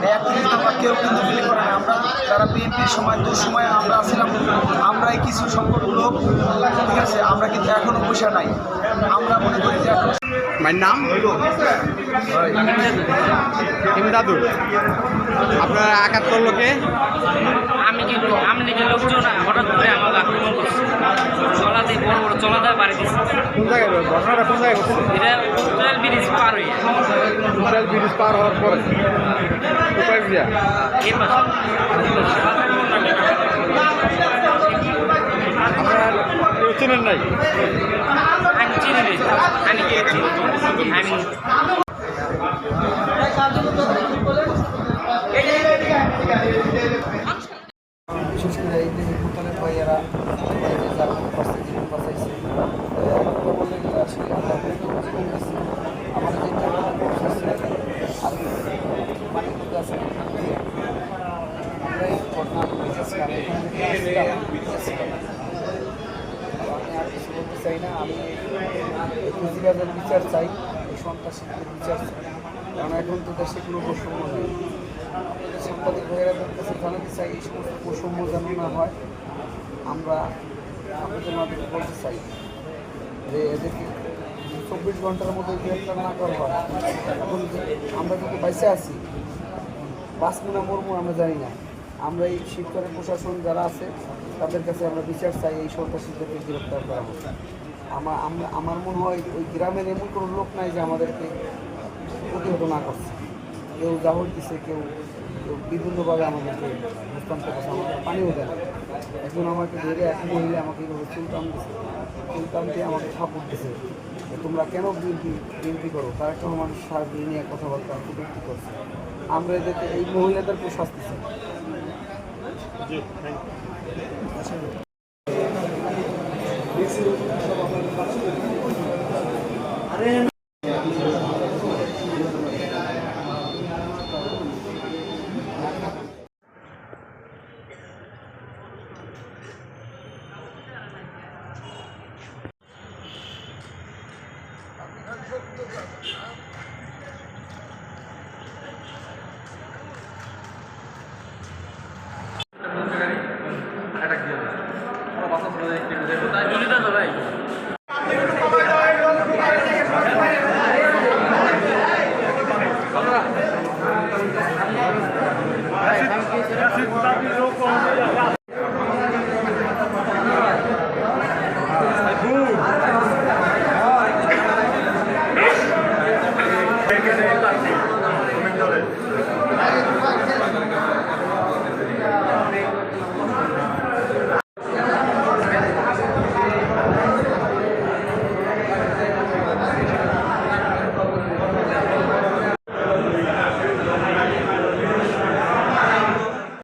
এই 31 দফা কেউ কিন্তু ফিল করে না। আমরা যারা বিএনপির সময় দুঃসময়ে আমরা ছিলাম, আমরাই কিছু সংখ্যক লোক, ঠিক আছে, আমরা কিন্তু এখনো বসে নাই। আমরা মনে করি যে এখন আমার নাম দাদু। আপনার 71 লোকে আমি নিজের লোকজন হঠাৎ করে আমাকে আক্রমণ করছে, চলাতে বড় বড় চলাতে বাড়ি দিচ্ছে। কোন জায়গায় ঘটনাটা কোন জায়গায় ঘটছে? এটা উত্তরাল ব্রিজ পার হয়ে উত্তরাল ব্রিজ পার হওয়ার পরে কোথায় গিয়া এই পাশে আপনার কেউ চেনেন নাই? আমি চিনি নি, আমি কে চিনি আমি বিশেষ করে এই যে ভুটানের ভাইয়েরা যারা পাশে জীবন বাঁচাইছে বললে গেলে আসলে আমরা জীবন দিচ্ছি। আমাদের যে টাকা আর মানে কিন্তু আছে আমরা এই ঘটনা বুঝেছিলাম, আমি আর কিছু বলতে চাই না। আমি পুঁজিবাজার বিচার চাই, এই সন্ত্রাসীদের বিচার চাই, কারণ এখন তো দেশে কোনো বৈষম্য নেই। আমাদের সাংবাদিক ভাইয়েরাদের কাছে জানাতে চাই এই সমস্ত বৈষম্য যেন না হয়। আমরা আপনাদের মাধ্যমে বলতে চাই যে এদেরকে 24 ঘন্টার মধ্যে গ্রেপ্তার না করা হয়। এখন আমরা কিন্তু বাইসে আছি, বাঁচবো না মরবো আমরা জানি না। আমরা এই শিবচরের প্রশাসন যারা আছে তাদের কাছে আমরা বিচার চাই, এই সন্ত্রাসীদেরকে গ্রেপ্তার করা হোক। আমার মনে হয় ওই গ্রামের এমন কোনো লোক নাই যে আমাদেরকে প্রতিহত না করছে। কেউ জাহর দিছে, কেউ বিভিন্নভাবে আমাদেরকে হস্তান্তর করছে, আমাদের পানিও দেয় না। একজন আমাকে ধরে এক মহিলা আমাকে এইভাবে চুলকাম দিছে, চুলকাম দিয়ে আমাকে সাপোর্ট দিছে যে তোমরা কেন বিএনপি করো। তার একটা মানুষ সার নিয়ে কথাবার্তা কটূক্তি করছে। আমরা এদেরকে এই মহিলাদেরকে শাস্তি চাই। ভাই